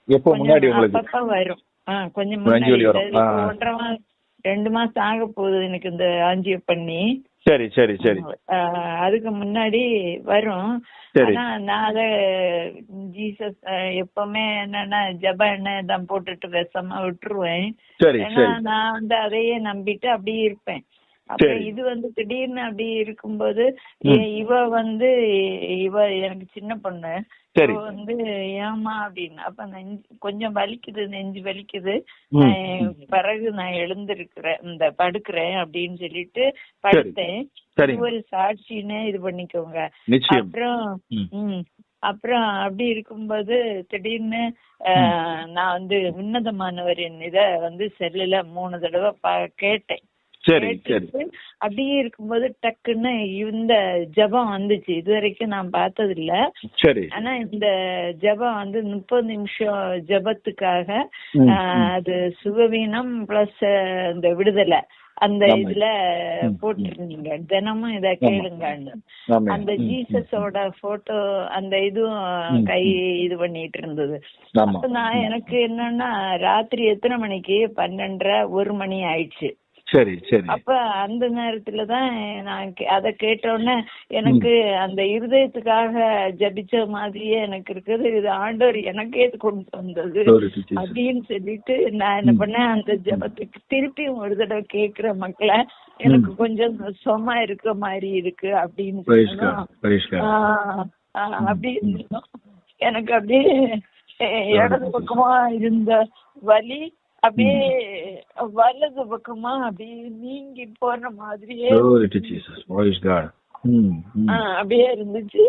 எப்போ முன்னாடி உங்களுக்கு அப்பப்ப வரும். கொஞ்சம் முன்னாடி 1.5 மாசம் 2 மாசம் ஆக போகுது எனக்கு இந்த ஆஞ்சியோ பண்ணி. சரி சரி சரி. அதுக்கு முன்னாடி வரும். ஆனா நான் அத ஜீசஸ் எப்பவுமே என்னன்னா ஜப எண்ணெய் தான் போட்டுட்டு விஷமா விட்டுருவேன். ஏன்னா நான் வந்து அதையே நம்பிட்டு அப்படியே இருப்பேன். அப்புறம் இது வந்து திடீர்னு அப்படி இருக்கும்போது இவ எனக்கு சின்ன பொண்ணு வந்து ஏமா அப்படின்னு அப்ப கொஞ்சம் வலிக்குது, நெஞ்சு வலிக்குது, பிறகு நான் எழுந்திருக்கிறேன், இந்த படுக்கிறேன் அப்படின்னு சொல்லிட்டு படுத்தேன். ஒரு சாட்சின்னு இது பண்ணிக்கோங்க. அப்புறம் அப்படி இருக்கும்போது திடீர்னு நான் வந்து உன்னதமானவரின் இத வந்து செல்லுல 3 தடவை கேட்டேன். அப்படியே இருக்கும்போது டக்குன்னு இந்த ஜபம் வந்துச்சு. இது வரைக்கும் நான் பார்த்தது இல்ல. ஆனா இந்த ஜபம் வந்து 30 நிமிஷம் ஜபத்துக்காக அது சுகவீனம் பிளஸ் இந்த விடுதலை அந்த இதுல போட்டிருந்தீங்க. தினமும் இத கேளுங்கன்னு. அந்த ஜீசஸோட போட்டோ அந்த இதுவும் கை இது பண்ணிட்டு இருந்தது. அப்ப நான் எனக்கு என்னன்னா ராத்திரி எத்தனை மணிக்கு 12:30 1 மணி ஆயிடுச்சு. சரி சரி. அப்ப அந்த நேரத்துலதான் நான் அத கேட்டோன்னே எனக்கு அந்த இருதயத்துக்காக ஜபிச்ச மாதிரியே எனக்கு இருக்குது. இது ஆண்டவர் எனக்கே கொண்டு வந்தது அப்படின்னு சொல்லிட்டு நான் என்ன பண்ணேன், அந்த ஜபத்துக்கு திருப்பியும் ஒரு தடவை கேக்குற மக்களை எனக்கு கொஞ்சம் சும்மா இருக்க மாதிரி இருக்கு அப்படின்னு அப்படி இருந்தோம். எனக்கு அப்படியே இடது பக்கமா இருந்த வலி அப்படியே வலது பக்கமா அப்படியே நீங்கி போற மாதிரியே அப்படியே இருந்துச்சு.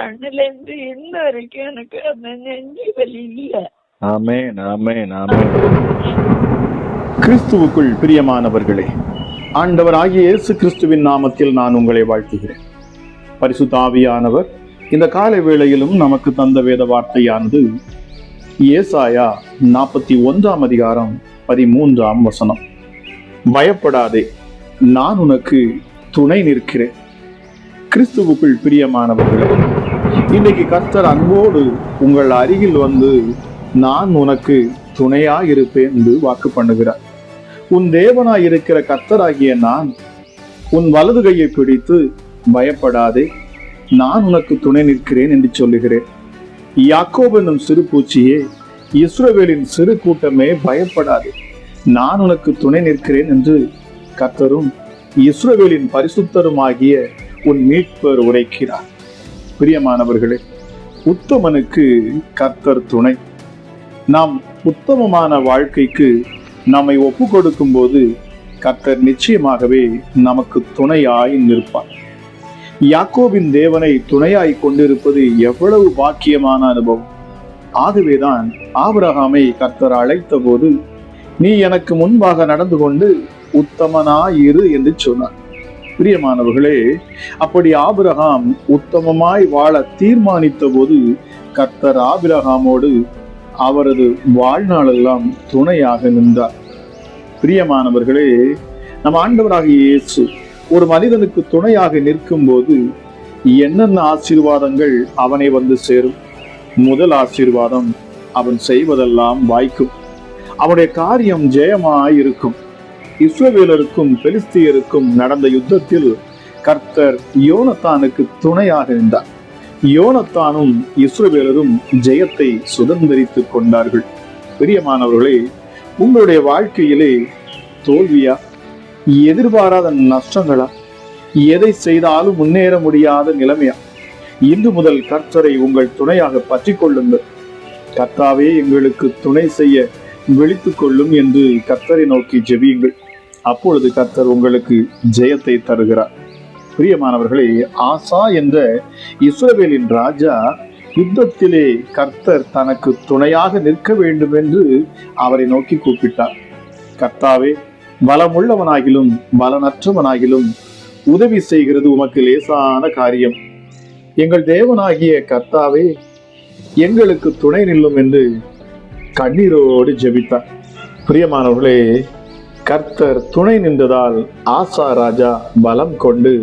அண்ணுல இருந்து இன்ன வரைக்கும் எனக்கு அந்த நெஞ்சு வலி இல்ல. ஆமென் ஆமென் ஆமென். கிறிஸ்துவுக்குள் பிரியமானவர்களே, ஆண்டவராகிய இயேசு கிறிஸ்துவின் நாமத்தில் நான் உங்களை வாழ்த்துகிறேன். பரிசுத்த ஆவியானவர் இந்த காலை வேளையிலும் நமக்கு தந்த வேத வார்த்தையானது ஏசாயா 41 அதிகாரம் 13 பயப்படாதே, நான் உனக்கு துணை நிற்கிறேன். கிறிஸ்துவுக்குள் பிரியமானவர்களே, இன்னைக்கு கர்த்தர் அன்போடு உங்கள் அருகில் வந்து நான் உனக்கு துணையாயிருப்பேன் என்று வாக்கு பண்ணுகிறார். உன் தேவனாய் இருக்கிற கர்த்தராகிய நான் உன் வலது கையை பிடித்து பயப்படாதே, நான் உனக்கு துணை நிற்கிறேன் என்று சொல்லுகிறேன். யாக்கோபு என்னும் சிறு பூச்சியே, இஸ்ரவேலின் சிறு கூட்டமே பயப்படாதே, நான் உனக்கு துணை நிற்கிறேன் என்று கர்த்தரும் இஸ்ரவேலின் பரிசுத்தருமாகிய உன் மீட்பர் உரைக்கிறார். பிரியமானவர்களே, உத்தமனுக்கு கர்த்தர் துணை. நாம் உத்தமமான வாழ்க்கைக்கு நம்மை ஒப்பு கொடுக்கும் போது கர்த்தர் நிச்சயமாகவே நமக்கு துணையாய் நிற்பார். யாக்கோபின் தேவனை துணையாய் கொண்டிருப்பது எவ்வளவு பாக்கியமான அனுபவம். ஆகவேதான் ஆபிரகாமை கர்த்தர் அழைத்த போது நீ எனக்கு முன்பாக நடந்து கொண்டு உத்தமனாயிரு என்று சொன்னார். பிரியமானவர்களே, அப்படி ஆபிரகாம் உத்தமமாய் வாழ தீர்மானித்த போது கர்த்தர் ஆபிரகாமோடு அவரது வாழ்நாளெல்லாம் துணையாக நின்றார். பிரியமானவர்களே, நம் ஆண்டவராகிய இயேசு ஒரு மனிதனுக்கு துணையாக நிற்கும் போது என்னென்ன ஆசீர்வாதங்கள் அவனை வந்து சேரும்? முதல் ஆசீர்வாதம், அவன் செய்வதெல்லாம் வாய்க்கும். அவனுடைய காரியம் ஜெயமாயிருக்கும். இஸ்ரவேலருக்கும் பெலிஸ்தியருக்கும் நடந்த யுத்தத்தில் கர்த்தர் யோனத்தானுக்கு துணையாக நின்றார். யோனத்தானும் இஸ்ரவேலரும் ஜெயத்தை சுதந்திரித்துக் கொண்டார்கள். பிரியமானவர்களே, உங்களுடைய வாழ்க்கையிலே தோல்வியா, எதிர்பாராத நஷ்டங்களா, எதை செய்தாலும் முன்னேற முடியாத நிலைமையா? இன்று முதல் கர்த்தரை உங்கள் துணையாக பற்றி கொள்ளுங்கள். கர்த்தாவே எங்களுக்கு துணை செய்ய விழித்துக் கொள்ளும் என்று கர்த்தரை நோக்கி ஜெபியுங்கள். அப்பொழுது கர்த்தர் உங்களுக்கு ஜெயத்தை தருகிறார். பிரியமானவர்களே, ஆசா என்ற இஸ்ரவேலின் ராஜா யுத்தத்திலே கர்த்தர் தனக்கு துணையாக நிற்க வேண்டும் என்று அவரை நோக்கி கூப்பிட்டார். கர்த்தாவே, பலமுள்ளவனாகிலும் பலனற்றவனாகிலும் உதவி செய்கிறது உமக்கு லேசான காரியம். எங்கள் தேவனாகிய கர்த்தாவே, எங்களுக்கு துணை நில்லும் என்று கண்ணீரோடு ஜெபித்தார். பிரியமானவர்களே, கர்த்தர் துணை நின்றதால் ஆசா ராஜா பலம் கொண்டு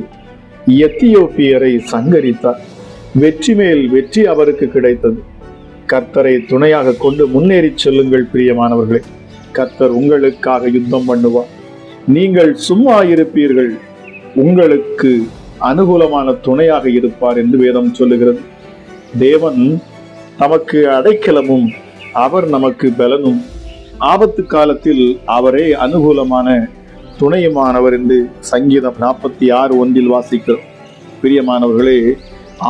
எத்தியோப்பியரை சங்கரித்தார். வெற்றி மேல் வெற்றி அவருக்கு கிடைத்தது. கர்த்தரை துணையாக கொண்டு முன்னேறி செல்லுங்கள் பிரியமானவர்களே. கர்த்தர் உங்களுக்காக யுத்தம் பண்ணுவார். நீங்கள் சும்மா இருப்பீர்கள், உங்களுக்கு அனுகூலமான துணையாக இருப்பார் என்று வேதம் சொல்லுகிறது. தேவன் நமக்கு அடைக்கலமும் அவர் நமக்கு பலனும், ஆபத்து காலத்தில் அவரே அனுகூலமான துணையுமானவர் என்று சங்கீதம் 46:1 வாசிக்கிறோம். பிரியமானவர்களே,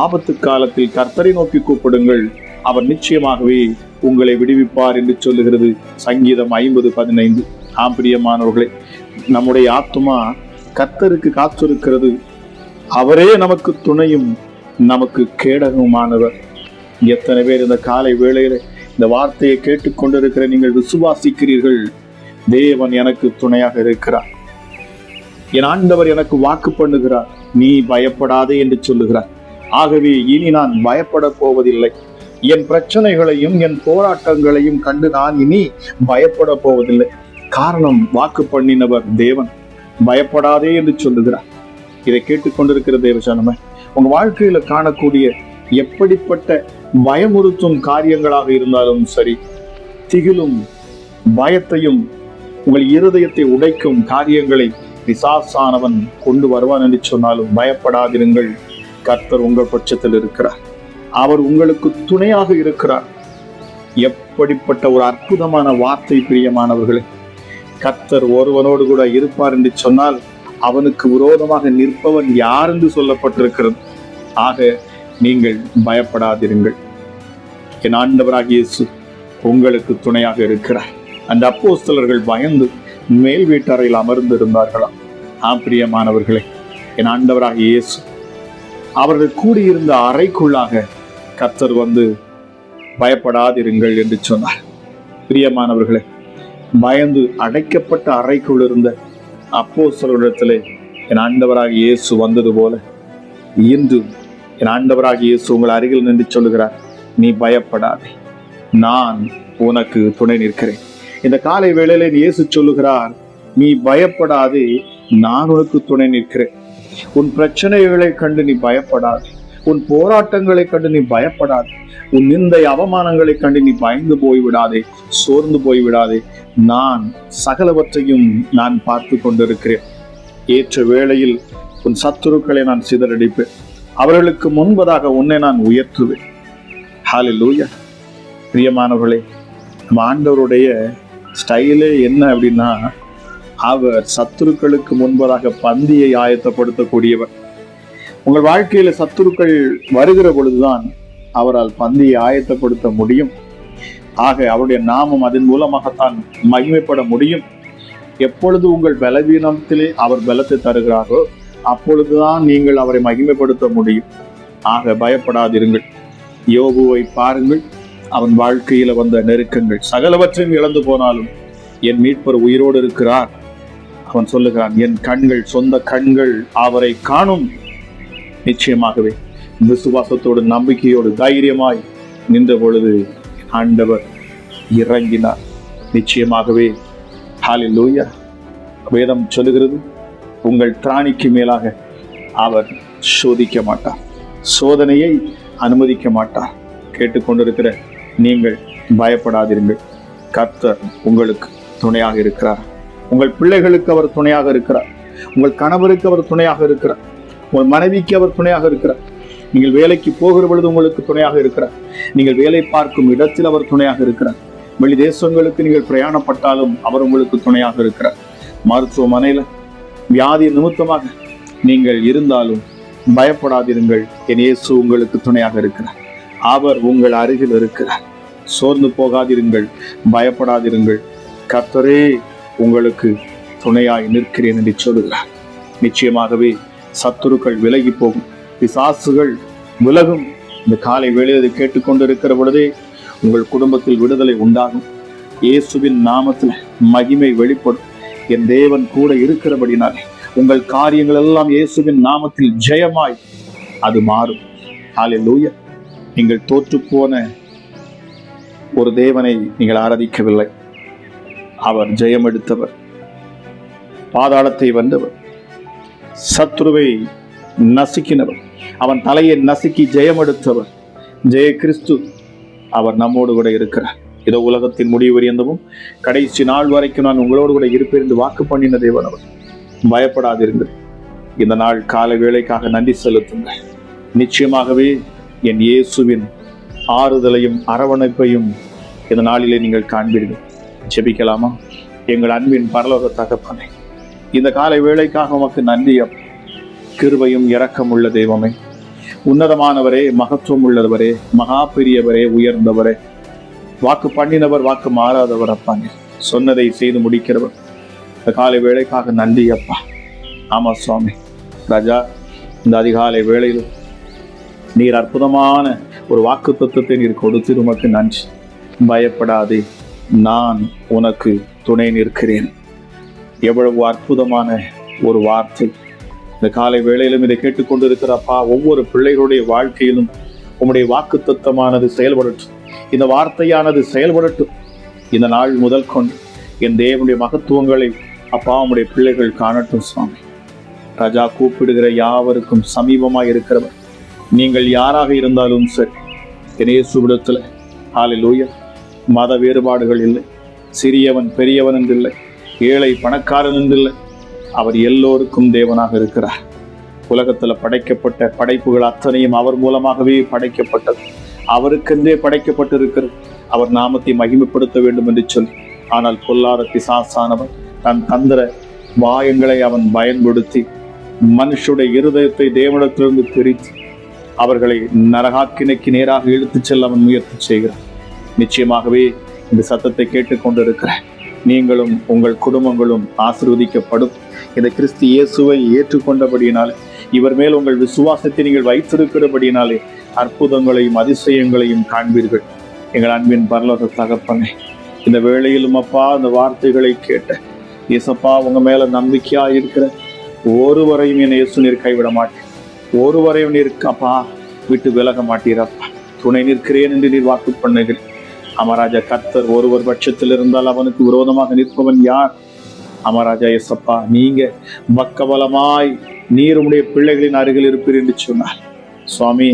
ஆபத்து காலத்தில் கர்த்தரை நோக்கி கூப்பிடுங்கள், அவர் நிச்சயமாகவே உங்களை விடுவிப்பார் என்று சொல்லுகிறது சங்கீதம் 50:15. ஆம் பிரியமானவர்களே, நம்முடைய ஆத்துமா கர்த்தருக்கு காத்திருக்கிறது. அவரே நமக்கு துணையும் நமக்கு கேடகமானவர். எத்தனை பேர் இந்த காலை வேளையில இந்த வார்த்தையை கேட்டுக்கொண்டிருக்கிற நீங்கள் விசுவாசிக்கிறீர்கள்? தேவன் எனக்கு துணையாக இருக்கிறார், என் ஆண்டவர் எனக்கு வாக்கு பண்ணுகிறார், நீ பயப்படாதே என்று சொல்லுகிறார். ஆகவே இனி நான் பயப்பட போவதில்லை. என் பிரச்சனைகளையும் என் போராட்டங்களையும் கண்டு நான் இனி பயப்பட போவதில்லை. காரணம், வாக்கு பண்ணினவர் தேவன். பயப்படாதே என்று சொல்லுகிறார். இதை கேட்டுக்கொண்டிருக்கிற தேவஜனமே, உங்க வாழ்க்கையில காணக்கூடிய எப்படிப்பட்ட பயமுறுத்தும் காரியங்களாக இருந்தாலும் சரி, திகிலும் பயத்தையும் உங்கள் இருதயத்தை உடைக்கும் காரியங்களை பிசாசானவன் கொண்டு வருவான் என்று சொன்னாலும் பயப்படாதிருங்கள். கர்த்தர் உங்கள் பட்சத்தில் இருக்கிறார், அவர் உங்களுக்கு துணையாக இருக்கிறார். எப்படிப்பட்ட ஒரு அற்புதமான வார்த்தை பிரியமானவர்களே! கர்த்தர் ஒருவனோடு கூட இருப்பார் என்று சொன்னால் அவனுக்கு விரோதமாக நிற்பவன் யார் என்று சொல்லப்பட்டிருக்கிறது. ஆக நீங்கள் பயப்படாதிருங்கள். என் ஆண்டவராகிய இயேசு உங்களுக்கு துணையாக இருக்கிறார். அந்த அப்போஸ்தலர்கள் பயந்து மேல் வீட்டறையில் அமர்ந்து இருந்தார்களாம். ஆம் பிரியமானவர்களே, என் ஆண்டவராகிய இயேசு அவர்கள் கூடியிருந்த அறைக்குள்ளாக கர்த்தர் வந்து பயப்படாதிருங்கள் என்று சொன்னார். பிரியமானவர்களே, பயந்து அடைக்கப்பட்ட அறைக்குள் இருந்த அப்போஸ்தலரிடத்திலே என் ஆண்டவராகிய இயேசு வந்தது போல இன்று என் ஆண்டவராகிய இயேசு உங்கள் அருகில் நின்று சொல்லுகிறார், நீ பயப்படாதே, நான் உனக்கு துணை நிற்கிறேன். இந்த காலை வேளையில இயேசு சொல்லுகிறார், நீ பயப்படாதே, நான் உனக்கு துணை நிற்கிறேன். உன் பிரச்சனைகளை கண்டு நீ பயப்படாதே, உன் போராட்டங்களை கண்டு நீ பயப்படாதே, உன் நிந்தை அவமானங்களை கண்டு நீ பயந்து போய்விடாதே, சோர்ந்து போய்விடாதே. நான் சகலவற்றையும் நான் பார்த்து கொண்டிருக்கிறேன். ஏற்ற வேளையில் உன் சத்துருக்களை நான் சிதறடிப்பேன், அவர்களுக்கு முன்பதாக உன்னை நான் உயர்த்துவேன். ஹல்லேலூயா. பிரியமானவர்களே, நம்ம ஆண்டவருடைய ஸ்டைலே என்ன அப்படின்னா, அவர் சத்துருக்களுக்கு முன்பதாக பந்தியை ஆயத்தப்படுத்தக்கூடியவர். உங்கள் வாழ்க்கையில சத்துருக்கள் வருகிற பொழுதுதான் அவரால் பந்தியை ஆயத்தப்படுத்த முடியும். ஆக அவருடைய நாமம் அதன் மூலமாகத்தான் மகிமைப்பட முடியும். எப்பொழுது உங்கள் பலவீனத்திலே அவர் பலத்தை தருகிறாரோ அப்பொழுதுதான் நீங்கள் அவரை மகிமைப்படுத்த முடியும். ஆக பயப்படாதிருங்கள். யோபுவை பாருங்கள், அவன் வாழ்க்கையில வந்த நெருக்கங்கள் சகலவற்றையும் இழந்து போனாலும் என் மீட்பர் உயிரோடு இருக்கிறார். அவன் சொல்லுகிறான், என் கண்கள், சொந்த கண்கள் அவரை காணும். நிச்சயமாகவே விசுவாசத்தோடு நம்பிக்கையோடு தைரியமாய் நின்ற பொழுது ஆண்டவர் இறங்கினார். நிச்சயமாகவே ஹல்லேலூயா. வேதம் சொல்லுகிறது, உங்கள் திராணிக்கு மேலாக அவர் சோதிக்க மாட்டார், சோதனையை அனுமதிக்க மாட்டார். கேட்டுக்கொண்டிருக்கிற நீங்கள் பயப்படாதிருங்கள். கர்த்தர் உங்களுக்கு துணையாக இருக்கிறார். உங்கள் பிள்ளைகளுக்கு அவர் துணையாக இருக்கிறார். உங்கள் கணவருக்கு அவர் துணையாக இருக்கிறார். உங்கள் மனைவிக்கு அவர் துணையாக இருக்கிறார். நீங்கள் வேலைக்கு போகிற பொழுது உங்களுக்கு துணையாக இருக்கிறார். நீங்கள் வேலை பார்க்கும் இடத்தில் அவர் துணையாக இருக்கிறார். வெளி தேசங்களுக்கு நீங்கள் பிரயாணப்பட்டாலும் அவர் உங்களுக்கு துணையாக இருக்கிறார். மருத்துவமனையில வியாதி நிமித்தமாக நீங்கள் இருந்தாலும் பயப்படாதிருங்கள். என் இயேசு உங்களுக்கு துணையாக இருக்கிறார். அவர் உங்கள் அருகில் இருக்கிறார். சோர்ந்து போகாதிருங்கள், பயப்படாதிருங்கள். கர்த்தரே உங்களுக்கு துணையாய் நிற்கிறேன் என்று சொல்லுகிறார். நிச்சயமாகவே சத்துருக்கள் விலகி போகும், பிசாசுகள் விலகும். இந்த காலை வேளையை கேட்டுக்கொண்டிருக்கிற பொழுதே உங்கள் குடும்பத்தில் விடுதலை உண்டாகும். இயேசுவின் நாமத்தில் மகிமை வெளிப்படும். என் தேவன் கூட இருக்கிறபடினாலே உங்கள் காரியங்கள் எல்லாம் இயேசுவின் நாமத்தில் ஜெயமாய் அது மாறும். ஹல்லேலூயா. நீங்கள் தோற்று போன ஒரு தேவனை நீங்கள் ஆராதிக்கவில்லை. அவர் ஜெயம் எடுத்தவர், பாதாளத்தை வென்றவர், சத்ருவை நசுக்கினவர், அவன் தலையை நசுக்கி ஜெயம் எடுத்தவர். ஜெய கிறிஸ்து அவர் நம்மோடு கூட இருக்கிறார். இதோ உலகத்தின் முடிவு வரையந்தமும் கடைசி நாள் வரைக்கும் நான் உங்களோடு கூட இருப்பேன் என்று வாக்கு பண்ணின தேவன் அவர். பயப்படாதிருங்கள். இந்த நாள் காலை வேளைக்காக நன்றி செலுத்துங்கள். நிச்சயமாகவே என் இயேசுவின் ஆறுதலையும் அரவணைப்பையும் இந்த நாளிலே நீங்கள் காண்பீர்கள். ஜெபிக்கலாமா? எங்கள் அன்பின் பரலோக தகப்பனே, இந்த காலை வேளைக்காக உமக்கு நன்றி. கிருபையும் இரக்கம் உள்ள தெய்வமே, உன்னதமானவரே, மகத்துவம் உள்ளவரே, மகா பெரியவரே, உயர்ந்தவரே, வாக்கு பண்ணினவர், வாக்கு மாறாதவர் அப்பாங்க, சொன்னதை செய்து முடிக்கிறவர். இந்த காலை வேளைக்காக நன்றி அப்பா. ஆமா சுவாமி ராஜா, இந்த அதிகாலை வேளையில் நீர் அற்புதமான ஒரு வாக்கு தத்துவத்தை நீர் கொடுத்து உமக்கு நன்றி. பயப்படாதே, நான் உனக்கு துணை நிற்கிறேன். எவ்வளவு அற்புதமான ஒரு வார்த்தை. இந்த காலை வேளையிலும் இதை கேட்டுக்கொண்டிருக்கிற அப்பா, ஒவ்வொரு பிள்ளைகளுடைய வாழ்க்கையிலும் உம்முடைய வாக்கு தத்துவமானது செயல்படட்டும். இந்த வார்த்தையானது செயல்படட்டும். இந்த நாள் முதல் கொண்டு என் தேவனுடைய மகத்துவங்களை அப்பா உம்முடைய பிள்ளைகள் காணட்டும் சுவாமி. ராஜா, கூப்பிடுகிற யாவருக்கும் சமீபமாய் இருக்கிறவர் நீங்கள் யாராக இருந்தாலும் சரி, என் இயேசுவிடத்தில் ஹல்லேலூயா, மத வேறுபாடுகள் இல்லை, சிறியவன் பெரியவன் என்றில்லை, ஏழை பணக்காரன் என்றில்லை, அவர் எல்லோருக்கும் தேவனாக இருக்கிறார். உலகத்தில் படைக்கப்பட்ட படைப்புகள் அத்தனையும் அவர் மூலமாகவே படைக்கப்பட்டது, அவருக்கென்றே படைக்கப்பட்டிருக்கிறது. அவர் நாமத்தை மகிமைப்படுத்த வேண்டும் என்று சொல்லி, ஆனால் பொல்லாத பிசாசானவன் தன் தந்திர வாயங்களை அவன் பயன்படுத்தி மனுஷுடைய இருதயத்தை தேவனிடத்திலிருந்து பிரித்து அவர்களை நரகாக்கினைக்கு நேராக இழுத்துச் செல்ல அவன் முயற்சி செய்கிறான். நிச்சயமாகவே இந்த சத்தத்தை கேட்டுக்கொண்டிருக்கிற நீங்களும் உங்கள் குடும்பங்களும் ஆசீர்வதிக்கப்படும். இந்த கிறிஸ்து இயேசுவை ஏற்றுக்கொண்டபடியினாலே, இவர் மேல் உங்கள் விசுவாசத்தை நீங்கள் வைத்திருக்கிறபடியினாலே அற்புதங்களையும் அதிசயங்களையும் காண்பீர்கள். எங்கள் அன்பின் பரலோக தகப்பனே, இந்த வேளையிலும் அப்பா அந்த வார்த்தைகளை கேட்ட இயேசப்பா, உங்க மேல நம்பிக்கையா இருக்கிற ஒருவரையும் என் இயேசு நீர் கைவிட மாட்டேன், ஒருவரையும் நீர் அப்பா விட்டு விலக மாட்டீரப்பா. துணை நிற்கிறேன் என்று நீர் வாக்கு பண்ணுகிறேன். அமராஜா, கர்த்தர் ஒருவர் பட்சத்தில் இருந்தால் அவனுக்கு விரோதமாக நிற்பவன் யார்? அமராஜா இயேசப்பா, நீங்க பக்கபலமாய் நீர் உடைய பிள்ளைகளின் அருகில் இருப்பீர் என்று சொன்னார் சுவாமி.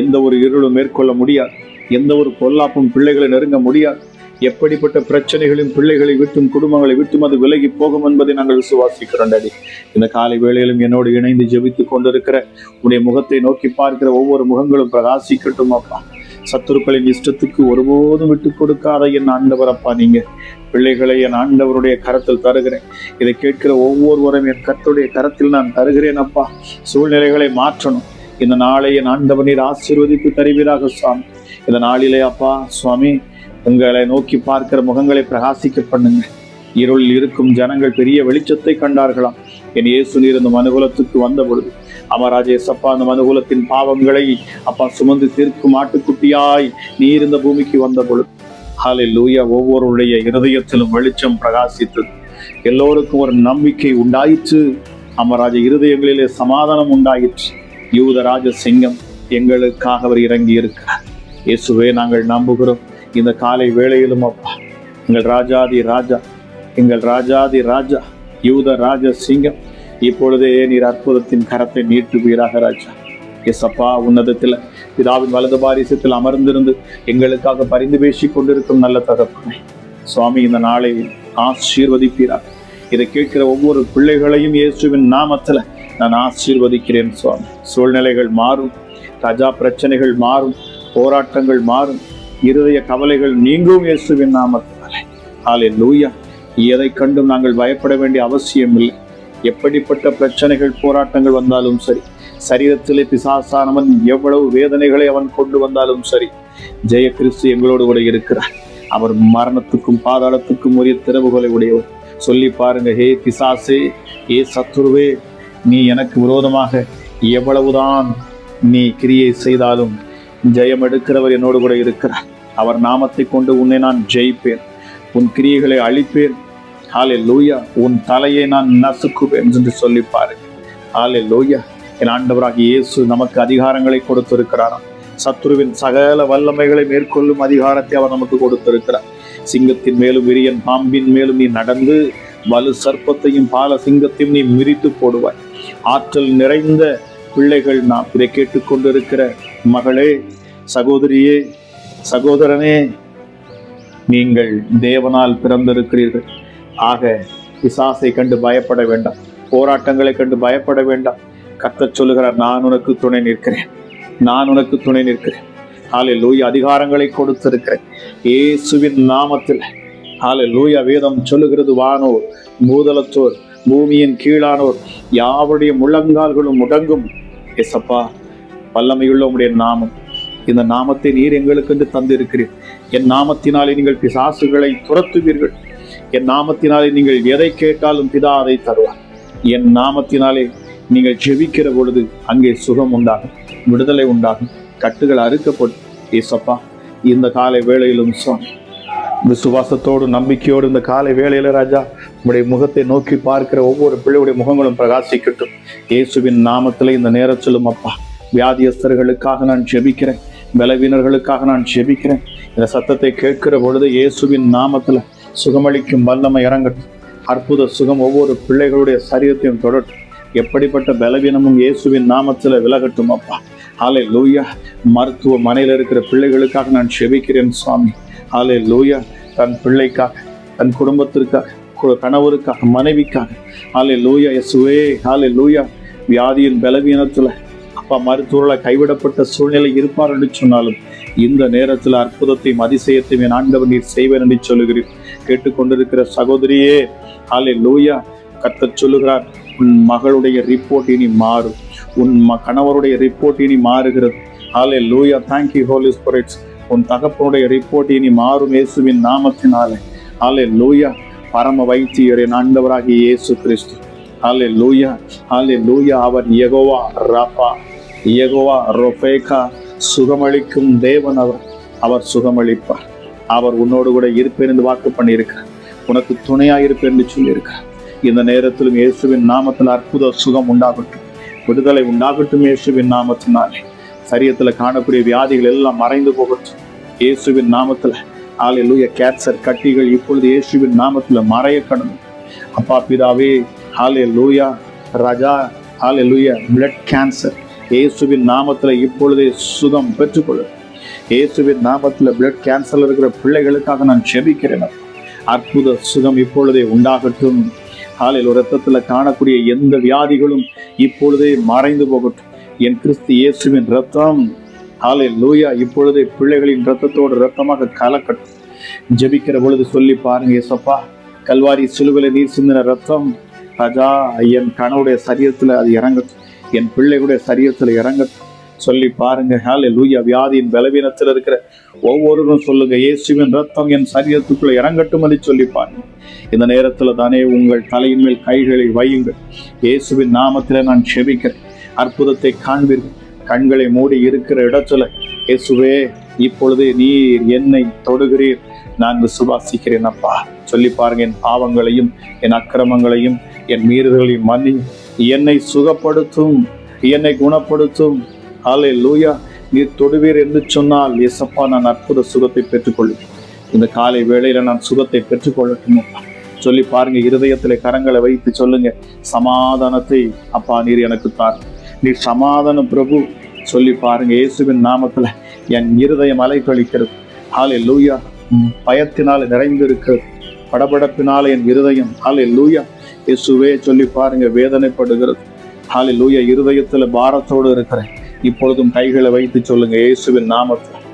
எந்த ஒரு இருளும் மேற்கொள்ள முடியாது, எந்த ஒரு பொல்லாப்பும் பிள்ளைகளை நெருங்க முடியாது. எப்படிப்பட்ட பிரச்சனைகளின் பிள்ளைகளை விட்டும் குடும்பங்களை விட்டும் அது விலகி போகும் என்பதை நாங்கள் விசுவாசிக்கிறோம். டாடி, இந்த காலை வேளையிலும் என்னோடு இணைந்து ஜெபித்துக் கொண்டிருக்கிற உடைய முகத்தை நோக்கி பார்க்கிற ஒவ்வொரு முகங்களும் பிரகாசிக்கட்டும் அப்பா. சத்துருக்களின் இஷ்டத்துக்கு ஒருபோதும் விட்டு கொடுக்காத என் ஆண்டவர் அப்பா, நீங்க பிள்ளைகளை என் ஆண்டவருடைய கரத்தில் தருகிறேன். இதை கேட்கிற ஒவ்வொருவரும் என் கர்த்தருடைய கரத்தில் நான் தருகிறேன் அப்பா. சூழ்நிலைகளை மாற்றணும். இந்த நாளை என் ஆண்டவர் நீர் ஆசீர்வதித்து தருவீராக சுவாமி. இந்த நாளிலே அப்பா சுவாமி, உங்களை நோக்கி பார்க்கிற முகங்களை பிரகாசிக்க பண்ணுங்க. இருள் இருக்கும் ஜனங்கள் பெரிய வெளிச்சத்தை கண்டார்களாம். என் இயேசு நீர் இந்த மனுகுலத்துக்கு வந்த பொழுது அமராஜேசப்பா, அந்த மனுகுலத்தின் பாவங்களை அப்பா சுமந்து தீர்க்கும் ஆட்டுக்குட்டியாய் நீர் இந்த பூமிக்கு வந்த பொழுது ஹல்லேலூயா, ஒவ்வொருடைய இருதயத்திலும் வெளிச்சம் பிரகாசித்தது. எல்லோருக்கும் ஒரு நம்பிக்கை உண்டாயிற்று. அமராஜ இருதயங்களிலே சமாதானம் உண்டாயிற்று. யூதராஜ சிங்கம் எங்களுக்காக அவர் இறங்கி இருக்கிறார். இயேசுவே, நாங்கள் நம்புகிறோம். இந்த காலை வேளையிலும் அப்பா, எங்கள் ராஜாதி ராஜா, எங்கள் ராஜாதி ராஜா, யூத ராஜ சிங்கம், இப்பொழுதே நீர் அற்புதத்தின் கரத்தை நீட்டுவீராக ராஜா. எஸ்அப்பா, உன்னதத்தில் பிதாவின் வலது பாரிசத்தில் அமர்ந்திருந்து எங்களுக்காக பரிந்து பேசி கொண்டிருக்கும் நல்ல தகப்பனே சுவாமி, இந்த நாளை ஆசீர்வதிப்பீராக. இதை கேட்கிற ஒவ்வொரு பிள்ளைகளையும் இயேசுவின் நாமத்தில் நான் ஆசீர்வதிக்கிறேன் சுவாமி. சூழ்நிலைகள் மாறும் ராஜா, பிரச்சனைகள் மாறும், போராட்டங்கள் மாறும், இருதய கவலைகள் நீங்கும் இயேசுவின் நாமத்தினாலே. ஹல்லேலூயா. எதை கண்டும் நாங்கள் பயப்பட வேண்டிய அவசியம் இல்லை. எப்படிப்பட்ட பிரச்சனைகள் போராட்டங்கள் வந்தாலும் சரி, சரீரத்திலே பிசாசானவன் எவ்வளவு வேதனைகளை அவன் கொண்டு வந்தாலும் சரி, ஜெய கிறிஸ்து எங்களோடு கூட இருக்கிறார். அவர் மரணத்துக்கும் பாதாளத்துக்கும் உரிய திறவுகளை உடையவர். சொல்லி பாருங்க, ஹே பிசாசே, ஏ சத்துருவே, நீ எனக்கு விரோதமாக எவ்வளவுதான் நீ கிரியை செய்தாலும் ஜெயம் எடுக்கிறவர் என்னோடு கூட இருக்கிறார். அவர் நாமத்தை கொண்டு உன்னை நான் ஜெயிப்பேன், உன் கிரியைகளை அழிப்பேன். ஹல்லேலூயா. உன் தலையை நான் நசுக்குவேன் என்று சொல்லி பாருங்க. ஹல்லேலூயா. என் ஆண்டவராகிய இயேசு நமக்கு அதிகாரங்களை கொடுத்திருக்கிறாராம். சத்துருவின் சகல வல்லமைகளை மேற்கொள்ளும் அதிகாரத்தை அவர் நமக்கு கொடுத்திருக்கிறார். சிங்கத்தின் மேலும் விரியன் பாம்பின் மேலும் நீ நடந்து வலு சர்ப்பத்தையும் பால சிங்கத்தையும் நீ மிதித்து போடுவாய். ஆற்றல் நிறைந்த பிள்ளைகள் நாம். இதை கேட்டுக்கொண்டிருக்கிற மகளே, சகோதரியே, சகோதரனே, நீங்கள் தேவனால் பிறந்திருக்கிறீர்கள். ஆக பிசாசை கண்டு பயப்பட வேண்டாம், போராட்டங்களை கண்டு பயப்பட வேண்டாம். கர்த்தர் சொல்லுகிறார், நான் உனக்கு துணை நிற்கிறேன், நான் உனக்கு துணை நிற்கிறேன். ஹல்லேலூயா. அதிகாரங்களை கொடுத்திருக்கிறேன் இயேசுவின் நாமத்தில். ஹல்லேலூயா. வேதம் சொல்லுகிறது, வானோர் பூதலத்தோர் பூமியின் கீழானோர் யாருடைய முழங்கால்களும் முடங்கும். ஏசப்பா, வல்லமையுள்ள உம்முடைய நாமம், இந்த நாமத்தை நீர் எங்களுக்கு என்று தந்திருக்கிறீர். என் நாமத்தினாலே நீங்கள் பிசாசுகளை துரத்துவீர்கள். என் நாமத்தினாலே நீங்கள் எதை கேட்டாலும் பிதா அதை தருவார். என் நாமத்தினாலே நீங்கள் ஜெபிக்கிற பொழுது அங்கே சுகம் உண்டாகும், விடுதலை உண்டாகும், கட்டுகள் அறுக்கப்படும். ஏசப்பா, இந்த காலை வேளையிலும் சுவாமி, விசுவாசத்தோடு நம்பிக்கையோடு இந்த காலை வேளையில ராஜா உடைய முகத்தை நோக்கி பார்க்கிற ஒவ்வொரு பிள்ளையுடைய முகங்களும் பிரகாசிக்கட்டும் இயேசுவின் நாமத்திலே. இந்த நேரத்திலும் அப்பா, வியாதியஸ்தர்களுக்காக நான் ஜெபிக்கிறேன், பலவீனர்களுக்காக நான் ஜெபிக்கிறேன். இந்த சத்தத்தை கேட்கிற பொழுது இயேசுவின் நாமத்துல சுகமளிக்கும் வல்லமை இறங்கட்டும். அற்புத சுகம் ஒவ்வொரு பிள்ளைகளுடைய சரீரத்தையும் தொடரட்டும். எப்படிப்பட்ட பலவீனமும் இயேசுவின் நாமத்துல விலகட்டும் அப்பா. ஹல்லேலூயா. மருத்துவமனையில் இருக்கிற பிள்ளைகளுக்காக நான் ஜெபிக்கிறேன் சுவாமி. ஹல்லேலூயா. தன் பிள்ளைக்காக, தன் குடும்பத்திற்காக, கணவருக்காக, மனைவிக்காக. ஹல்லேலூயா இயேசுவே. ஹல்லேலூயா. வியாதியின் பலவீனத்துல அப்பா, மருத்துவர்களை கைவிடப்பட்ட சூழ்நிலை இருப்பார் என்று சொன்னாலும் இந்த நேரத்தில் அற்புதத்தையும் அதிசயத்தையும் என் ஆண்டவர் நீர் செய்வேன் என்று சொல்லுகிறீர். கேட்டுக்கொண்டிருக்கிற சகோதரியே, ஹல்லேலூயா. கர்த்தர் சொல்லுகிறார், உன் மகளுடைய ரிப்போர்ட் இனி மாறும், உன் கணவருடைய ரிப்போர்ட் இனி மாறுகிறது. Hallelujah. Thank you holy spirit. உன் தகப்பனுடைய ரிப்போர்ட் இனி மாறும் இயேசுவின் நாமத்தினாலே. ஹல்லேலூயா. பரம வைத்தியர் என் ஆண்டவராகிய இயேசு கிறிஸ்து. ஹல்லேலூயா. ஹல்லேலூயா. அவர் யெகோவா ராபா, யெகோவா ரொபேகா, சுகமளிக்கும் தேவன். அவர் சுகமளிப்பார். அவர் உன்னோடு கூட இருப்பேன் என்று வாக்கு பண்ணியிருக்கிறார். உனக்கு துணையா இருப்பேன் என்று சொல்லியிருக்கிறார். இந்த நேரத்திலும் இயேசுவின் நாமத்தில் அற்புத சுகம் உண்டாகட்டும், விடுதலை உண்டாகட்டும் இயேசுவின் நாமத்தினாலே. சரீரத்துல காணக்கூடிய வியாதிகள் எல்லாம் மறைந்து போகட்டும் இயேசுவின் நாமத்துல. ஹல்லேலூயா. கேன்சர் கட்டிகள் இப்பொழுது இயேசுவின் நாமத்துல மறைய கடணும் அப்பா பிதாவே. ஹல்லேலூயா ராஜா. ஹல்லேலூயா. பிளட் கேன்சர் இயேசுவின் நாமத்துல இப்பொழுதே சுகம் பெற்றுக்கொள்ளும் இயேசுவின் நாமத்துல. பிளட் கேன்சர்ல இருக்கிற பிள்ளைகளுக்காக நான் ஜெபிக்கிறேன். அற்புத சுகம் இப்பொழுதே உண்டாகட்டும். ஹல்லேலூயா. இரத்தத்துல காணக்கூடிய எந்த வியாதிகளும் இப்பொழுதே மறைந்து போகட்டும். என் கிறிஸ்து இயேசுவின் ரத்தம், ஹல்லேலூயா, இப்பொழுதே பிள்ளைகளின் ரத்தத்தோடு ரத்தமாக கலக்கட்டும். ஜெபிக்கிற பொழுது சொல்லி பாருங்க, ஏசப்பா, கல்வாரி சிலுவையில நீர் சிந்தின ரத்தம் ராஜா என் கணவருடைய சரீரத்துல அது இறங்கட்டும், என் பிள்ளைகளுடைய சரீரத்துல இறங்கட்டும். சொல்லி பாருங்க. ஹல்லேலூயா. வியாதியின் பலவீனத்தில் இருக்கிற ஒவ்வொருவரும் சொல்லுங்க, இயேசுவின் ரத்தம் என் சரீரத்துக்குள்ள இறங்கட்டும் என்று சொல்லி பாருங்க. இந்த நேரத்துல தானே உங்கள் தலையின் மேல் கைகளை வையுங்கள். இயேசுவின் நாமத்தில நான் ஜெபிக்கிறேன். அற்புதத்தை காண்பீர்கள். கண்களை மூடி இருக்கிற இடத்துல, இயேசுவே இப்பொழுது நீர் என்னை தொடுகிறீர், நான் விசுவாசிக்கிறேன் அப்பா. சொல்லி பாருங்க. என் பாவங்களையும் என் அக்கிரமங்களையும் என் மீறுதலையும் மன்னி என்னை சுகப்படுத்தும், என்னை குணப்படுத்தும். ஹல்லேலூயா. நீர் தொடுவீர் என்று சொன்னால் இயேசப்பா நான் அற்புத சுகத்தை பெற்றுக்கொள்வேன். இந்த காலை வேளையில நான் சுகத்தை பெற்றுக்கொள்ளட்டும் அப்பா. சொல்லி பாருங்க. இருதயத்திலே கரங்களை வைத்து சொல்லுங்க, சமாதானத்தை அப்பா நீர் எனக்கு தார், நீர் சமாதான பிரபு. சொல்லி பாருங்க. இயேசுவின் நாமத்துல என் இருதயம் அலைக்கழிக்கிறது. ஹல்லேலூயா. பயத்தினால் நிறைந்திருக்கிறது, படபடப்பினால என் இருதயம் ஹல்லேலூயா இயேசுவே சொல்லி பாருங்க வேதனைப்படுகிறது. ஹல்லேலூயா. இருதயத்துல பாரத்தோடு இருக்கிறேன். இப்பொழுதும் கைகளை வைத்து சொல்லுங்க, இயேசுவின் நாமத்தில்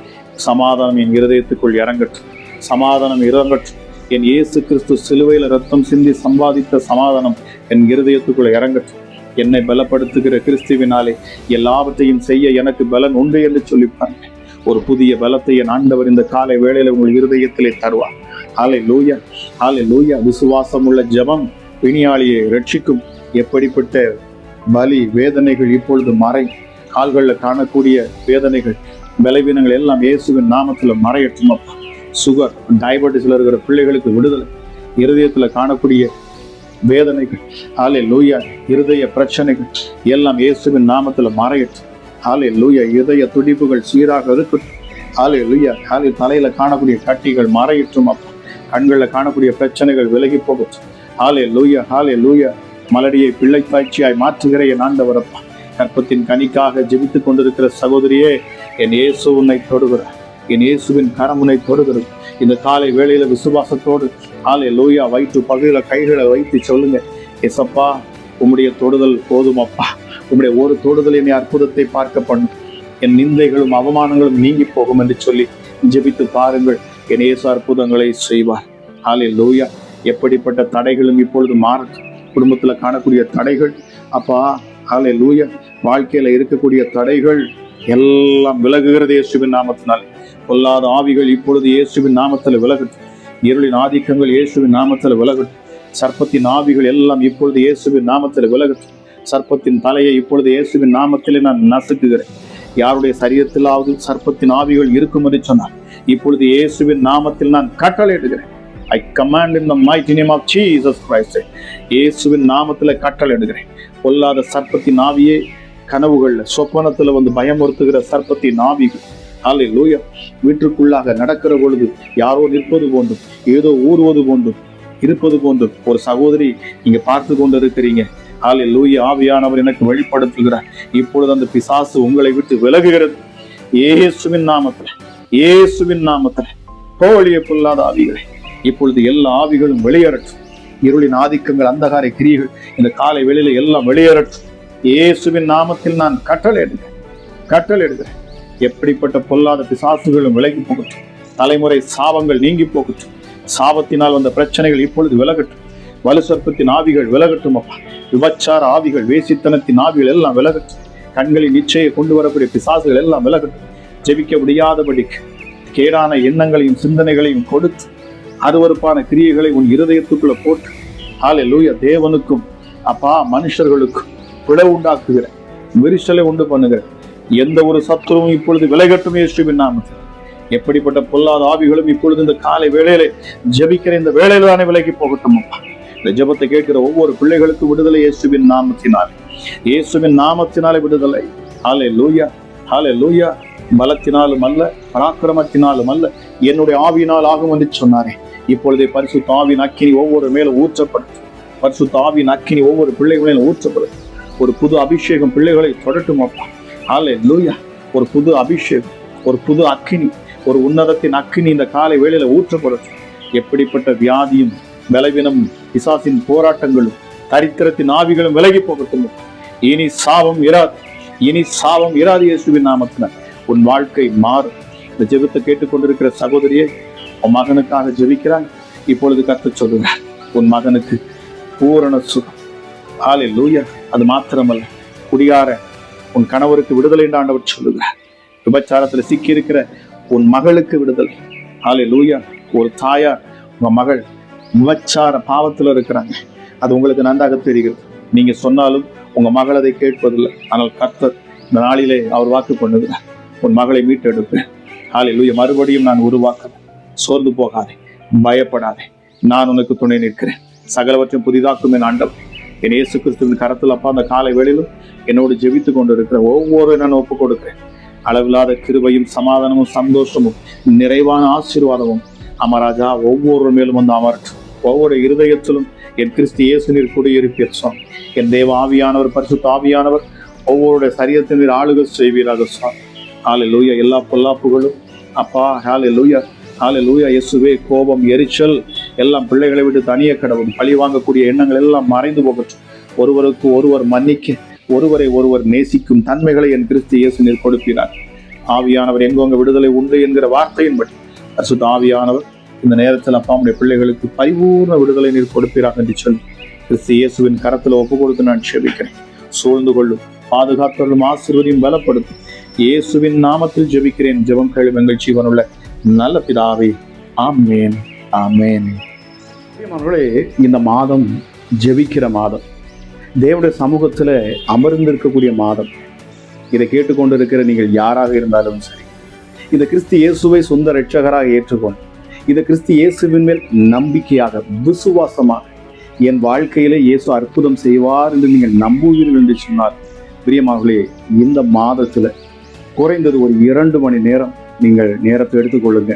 சமாதானம் என் இருதயத்துக்குள் இறங்கட்டும், சமாதானம் இறங்கட்டும். என் இயேசு கிறிஸ்து சிலுவையில் ரத்தம் சிந்தி சம்பாதித்த சமாதானம் என் இருதயத்துக்குள்ள இறங்கட்டும். என்னை பலப்படுத்துகிற கிறிஸ்துவினாலே எல்லாவற்றையும் செய்ய எனக்கு பலன் உண்டு என்று சொல்லிப்பாங்க. ஒரு புதிய பலத்தை என் ஆண்டவர் இந்த காலை வேளையில உங்கள் இருதயத்திலே தருவார். ஹல்லேலூயா. ஹல்லேலூயா. விசுவாசம் உள்ள ஜெபம் பிணியாளியை ரட்சிக்கும். எப்படிப்பட்ட வலி வேதனைகள் இப்பொழுது மறை, கால்களில் காணக்கூடிய வேதனைகள் பலவீனங்கள் எல்லாம் இயேசுவின் நாமத்துல மறையட்டும் அப்பா. சுகர், டயபெட்டிஸ்ல இருக்கிற பிள்ளைகளுக்கு விடுதலை, இருதயத்துல காணக்கூடிய வேதனைகள் ஹல்லேலூயா, இருதய பிரச்சனைகள் எல்லாம் இயேசுவின் நாமத்துல மறையட்டும். ஹல்லேலூயா. இதய துடிப்புகள் சீராக இருக்கட்டும். ஹல்லேலூயா. தலையில காணக்கூடிய கட்டிகள் மறையட்டும் அப்பா. கண்களில் காணக்கூடிய பிரச்சனைகள் விலகி போகட்டும். ஹல்லேலூயா. ஹல்லேலூயா. மலடியை பிள்ளை தாய்ச்சியாய் மாற்றுகிற என் ஆண்டவர் அப்பா. கற்பத்தின் கனிக்காக ஜெபித்துக் கொண்டிருக்கிற சகோதரியே, என் இயேசு உன்னை தொடுகிறார். என் இயேசுவின் கரமுனை தொடுகிறது. இந்த காலை வேளையில விசுவாசத்தோடு ஹல்லேலூயா வயிற்று பகுதியில கைகளை வைத்து சொல்லுங்க, ஏசப்பா உம்முடைய தொடுதல் போதுமப்பா, உம்முடைய ஒரு தொடுதல் என்னை அற்புதத்தை பார்க்க பண்ணும், என் நிந்தைகளும் அவமானங்களும் நீங்கி போகும் என்று சொல்லி ஜெபித்து பாருங்கள். என் இயேசு அற்புதங்களை செய்வார். ஹல்லேலூயா. எப்படிப்பட்ட தடைகளும் இப்பொழுது மாறட்டும். குடும்பத்துல காணக்கூடிய தடைகள் அப்பா, ஹல்லேலூயா, வாழ்க்கையில இருக்கக்கூடிய தடைகள் எல்லாம் விலகுகிறது இயேசுவின் நாமத்தினால். பொல்லாத ஆவிகள் இப்பொழுது இயேசுவின் நாமத்தில் விலகட்டும். இருளின் ஆதிக்கங்கள் இயேசுவின் நாமத்தில் விலகட்டும். சர்ப்பத்தின் ஆவிகள் எல்லாம் இப்பொழுது இயேசுவின் நாமத்தில் விலகட்டும். சர்ப்பத்தின் தலையை இப்பொழுது இயேசுவின் நாமத்திலே நான் நசுக்குகிறேன். யாருடைய சரீரத்திலாவது சர்ப்பத்தின் ஆவிகள் இருக்கும் என்று சொன்னார், இப்பொழுது இயேசுவின் நாமத்தில் நான் கட்டளையிடுகிறேன். I command in the mighty name of Jesus Christ. இயேசுவின் நாமத்தில் கட்டளையிடுகிறேன். பொல்லாத சர்ப்பத்தின் ஆவியே, கனவுகள்ல சொப்பனத்துல வந்து பயமுறுத்துகிற சர்ப்பத்தின் ஆவிகள், ஹல்லேலூயா, வீட்டுக்குள்ளாக நடக்கிற பொழுது யாரோ நிற்பது போன்றும் ஏதோ ஊறுவது போன்றும் இருப்பது போன்றும் ஒரு சகோதரி நீங்க பார்த்து கொண்டு இருக்கிறீங்க. ஹல்லேலூயா. ஆவியானவர் எனக்கு வெளிப்படுத்துகிறார். இப்பொழுது அந்த பிசாசு உங்களை விட்டு விலகுகிறது இயேசுவின் நாமத்துல. இயேசுவின் நாமத்துல கோழிய பொல்லாத ஆவிகளை இப்பொழுது எல்லா ஆவிகளும் வெளியேறட்டும். இருளின் ஆதிக்கங்கள், அந்தகார கிரியைகள் இந்த காலை வேளையில எல்லாம் வெளியேறட்டும். இயேசுவின் நாமத்தில் நான் கட்டளையிடுகிறேன். எப்படிப்பட்ட பொல்லாத பிசாசுகளும் விலகி போகட்டும். தலைமுறை சாபங்கள் நீங்கி போகட்டும். சாபத்தினால் வந்த பிரச்சனைகள் இப்பொழுது விலகட்டும். வலு சர்ப்பத்தின் ஆவிகள் விலகட்டும் அப்பா. விபச்சார ஆவிகள், வேசித்தனத்தின் ஆவிகள் எல்லாம் விலகட்டும். கண்களின் இச்சையை கொண்டு வரக்கூடிய பிசாசுகள் எல்லாம் விலகட்டும். ஜெபிக்க முடியாதபடிக்கு கேடான எண்ணங்களையும் சிந்தனைகளையும் கொடுத்து அருவருப்பான கிரியைகளை உன் இருதயத்துக்குள்ள போட்டு ஹல்லேலூயா, தேவனுக்கும் அப்பா மனுஷர்களுக்கும் பிளவு உண்டாக்குகிற, விரிசலை உண்டு பண்ணுகிற எந்த ஒரு சத்துருவும் இப்பொழுது விலகட்டும் இயேசுவின் நாமத்தில். எப்படிப்பட்ட பொல்லாத ஆவிகளும் இப்பொழுது இந்த காலை வேளையிலே ஜெபிக்கிற இந்த வேளையில தானே விலகி போகட்டும் அப்பா. இந்த ஜெபத்தை கேட்கிற ஒவ்வொரு பிள்ளைகளுக்கும் விடுதலை இயேசுவின் நாமத்தினாலே. இயேசுவின் நாமத்தினாலே விடுதலை. ஹல்லேலூயா, ஹல்லேலூயா. பலத்தினாலும் அல்ல, பராக்கிரமத்தினாலும் அல்ல, என்னுடைய ஆவியினால் ஆகும் என்று சொன்னாரே. இப்பொழுதே பரிசுத்த ஆவியின் அக்கினி ஒவ்வொரு மேலும் ஊற்றப்படும். பரிசுத்த ஆவியின் அக்கினி ஒவ்வொரு பிள்ளைகளிலும் ஊற்றப்படும். ஒரு புது அபிஷேகம் பிள்ளைகளை தொடட்டும் அப்பா. ஹல்லேலூயா. ஒரு புது அபிஷேகம், ஒரு புது அக்கினி, ஒரு உன்னதத்தின் அக்கினி இந்த காலை வேளையில ஊற்றப்படட்டும். எப்படிப்பட்ட வியாதியும் பலவீனமும் பிசாசின் போராட்டங்களும் தரித்திரத்தின் ஆவிகளும் விலகி போகட்டும். இனி சாபம் இராது, இனி சாபம் இராது இயேசுவின் நாமத்தினால். உன் வாழ்க்கை மாறும். இந்த ஜெபத்தை கேட்டுக்கொண்டிருக்கிற சகோதரியை உன் மகனுக்காக ஜெபிக்கிறாங்க. இப்பொழுது கர்த்தர் சொல்லுகிறார், உன் மகனுக்கு பூரண சுகம். ஹல்லேலூயா. அது மாத்திரமல்ல, குடியார உன் கணவருக்கு விடுதலை என்று ஆண்டவர் சொல்லுகிறார். விபச்சாரத்துல சிக்கி இருக்கிற உன் மகளுக்கு விடுதலை. ஹல்லேலூயா. ஒரு தாயார் உங்க மகள் விபச்சார பாவத்துல இருக்கிறாங்க, அது உங்களுக்கு நன்றாக தெரிகிறது. நீங்க சொன்னாலும் உங்க மகள் அதை கேட்பதில்லை. ஆனால் கர்த்தர் இந்த நாளிலே அவர் வாக்கு பண்ணுகிறார், உன் மகளை மீட்டெடுப்பேன். ஹல்லேலூயா. மறுபடியும் நான் உருவாக்குவேன். சோர்ந்து போகாதே, பயப்படாதே, நான் உனக்கு துணை நிற்கிறேன். சகலவற்றையும் புதிதாக்கும் என் ஆண்டவர். என் இயேசு கிறிஸ்துவின் கரத்தில் அப்பா அந்த காலை வேளையிலும் என்னோடு ஜெபித்து கொண்டு இருக்கிற ஒவ்வொரு நான் ஒப்புக் கொடுக்கிறேன். அளவில்லாத கிருபையும் சமாதானமும் சந்தோஷமும் நிறைவான ஆசீர்வாதமும் அமராஜா ஒவ்வொரு மேலும் வந்து அமரட்டும். ஒவ்வொரு இருதயத்திலும் என் கிறிஸ்து இயேசு நீர் குடியிருப்பீர் சுவாமி. என் தேவ ஆவியானவர், பரிசுத்த ஆவியானவர் ஒவ்வொருடைய சரீரத்தின் நீர் ஆளுகை செய்வீராக சுவாமி. ஹல்லேலூயா. எல்லா பொல்லாப்புகளும் அப்பா, ஹல்லேலூயா, ஹல்லேலூயா. இயேசுவே, கோபம், எரிச்சல் எல்லாம் பிள்ளைகளை விட்டு தனியே கடவுள். பழி வாங்கக்கூடிய எண்ணங்கள் எல்லாம் மறைந்து போகட்டும். ஒருவருக்கு ஒருவர் மன்னிக்க, ஒருவரை ஒருவர் நேசிக்கும் தன்மைகளை என் கிறிஸ்து இயேசு நீர் கொடுக்கிறார். ஆவியானவர் எங்கோங்க விடுதலை உண்டு என்கிற வார்த்தையின்படி பரிசுத்த ஆவியானவர் இந்த நேரத்தில் அப்பா உடைய பிள்ளைகளுக்கு பரிபூர்ண விடுதலை நீர் கொடுப்பீராக என்று சொல்லி கிறிஸ்து இயேசுவின் கரத்தில் ஒப்பு கொடுத்து நான் ஜெபிக்கிறேன். சூழ்ந்து கொள்ளும், பாதுகாத்தவர்களும், ஆசீர்வதியும் பலப்படுத்தும். இயேசுவின் நாமத்தில் ஜெபிக்கிறேன். ஜெபம் கேளும் எங்கள் ஜீவனுள்ள நல்ல பிதாவே. ஆமென், ஆமென். பிரியமானவர்களே, இந்த மாதம் ஜெபிக்கிற மாதம், தேவனுடைய சமூகத்தில் அமர்ந்திருக்கக்கூடிய மாதம். இதை கேட்டுக்கொண்டு இருக்கிற நீங்கள் யாராக இருந்தாலும் சரி, இந்த கிறிஸ்து இயேசுவை சொந்த இரட்சகராக ஏற்றுக்கொண்டு இந்த கிறிஸ்து இயேசுவின் மேல் நம்பிக்கையாக விசுவாசமாக என் வாழ்க்கையில இயேசு அற்புதம் செய்வார் என்று நீங்கள் நம்புவீர்கள் என்று சொன்னார். பிரியமானவர்களே, இந்த மாதத்துல குறைந்தது ஒரு 2 மணி நேரம் நீங்கள் நேரத்தை எடுத்துக்கொள்ளுங்க.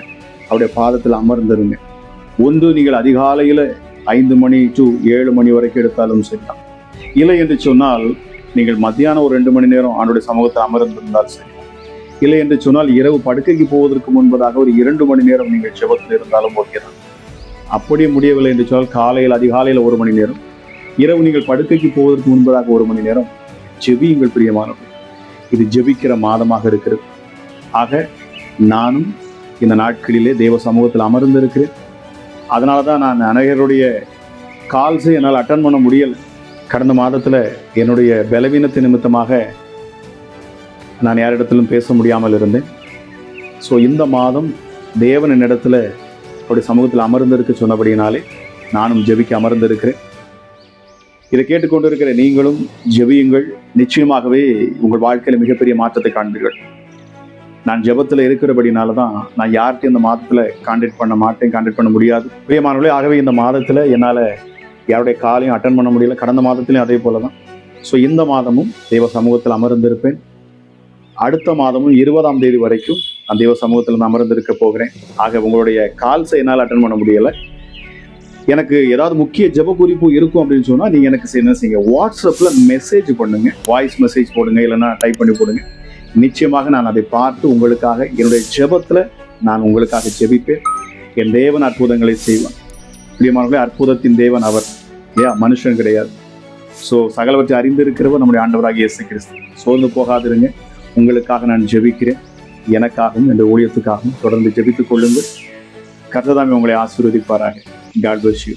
அவருடைய பாதத்தில் அமர்ந்துருங்க. ஒன்று நீங்கள் அதிகாலையில 5 மணி to 7 மணி வரைக்கும் எடுத்தாலும் சரிதான். இல்லை என்று சொன்னால் நீங்கள் மத்தியானம் ஒரு 2 மணி நேரம் அவருடைய சமூகத்தில் அமர்ந்திருந்தால் சரி. இல்லை என்று சொன்னால் இரவு படுக்கைக்கு போவதற்கு முன்பதாக ஒரு 2 மணி நேரம் நீங்கள் ஜெபத்தில் இருந்தாலும் ஓகே தான். அப்படியே முடியவில்லை என்று சொன்னால் காலையில் அதிகாலையில் 1 மணி நேரம், இரவு நீங்கள் படுக்கைக்கு போவதற்கு முன்பதாக 1 மணி நேரம் ஜெபியுங்கள் பிரியமானவர்கள். இது ஜெபிக்கிற மாதமாக இருக்கிறது. ஆக நானும் இந்த நாட்களிலே தேவ சமூகத்தில் அமர்ந்திருக்கிறேன். அதனால தான் நான் அநேகருடைய கால்ஸை என்னால் அட்டன் பண்ண முடியலை. கடந்த மாதத்தில் என்னுடைய பலவீனத்தின் நிமித்தமாக நான் யாரிடத்திலும் பேச முடியாமல் இருந்தேன். ஸோ இந்த மாதம் தேவன் என்னிடத்தில் அவருடைய சமூகத்தில் அமர்ந்திருக்க சொன்னபடியினாலே நானும் ஜெபிக்க அமர்ந்திருக்கிறேன். இதை கேட்டுக்கொண்டிருக்கிற நீங்களும் ஜெபியுங்கள். நிச்சயமாகவே உங்கள் வாழ்க்கையில் மிகப்பெரிய மாற்றத்தை காண்பீர்கள். நான் ஜெபத்தில் இருக்கிறபடினால தான் நான் யார்கிட்டையும் இந்த மாதத்தில் கான்டாக்ட் பண்ண மாட்டேன், கான்டாக்ட் பண்ண முடியாது பிரியமானவர்களே. ஆகவே இந்த மாதத்தில் என்னால் யாருடைய காலையும் அட்டன் பண்ண முடியல. கடந்த மாதத்துலையும் அதே போல தான். ஸோ இந்த மாதமும் தெய்வ சமூகத்தில் அமர்ந்திருப்பேன். அடுத்த மாதமும் 20ஆம் தேதி வரைக்கும் நான் தெய்வ சமூகத்தில் நான் அமர்ந்திருக்க போகிறேன். ஆக உங்களுடைய கால்ஸை என்னால் அட்டன் பண்ண முடியலை. எனக்கு ஏதாவது முக்கிய ஜெப குறிப்பு இருக்கும் அப்படின்னு சொன்னால் நீங்கள் எனக்கு என்ன செய்யுங்க, வாட்ஸ்அப்பில் மெசேஜ் பண்ணுங்க, வாய்ஸ் மெசேஜ் போடுங்க, இல்லைன்னா டைப் பண்ணி போடுங்க. நிச்சயமாக நான் அதை பார்த்து உங்களுக்காக என்னுடைய ஜெபத்தில் நான் உங்களுக்காக ஜெபிப்பேன். என் தேவன் அற்புதங்களை செய்வான். பிரியமானவர்களே, அற்புதத்தின் தேவன் அவர், மனுஷன் கிடையாது. ஸோ சகலவற்றை அறிந்திருக்கிறவர் நம்முடைய ஆண்டவராகிய இயேசு கிறிஸ்து. சோர்ந்து போகாதிருங்க. உங்களுக்காக நான் ஜெபிக்கிறேன். எனக்காகவும் இந்த ஊழியத்துக்காகவும் தொடர்ந்து ஜெபித்துக் கொள்ளுங்கள். கர்த்தர் தாமே உங்களை ஆசீர்வதிப்பாராக. God bless you.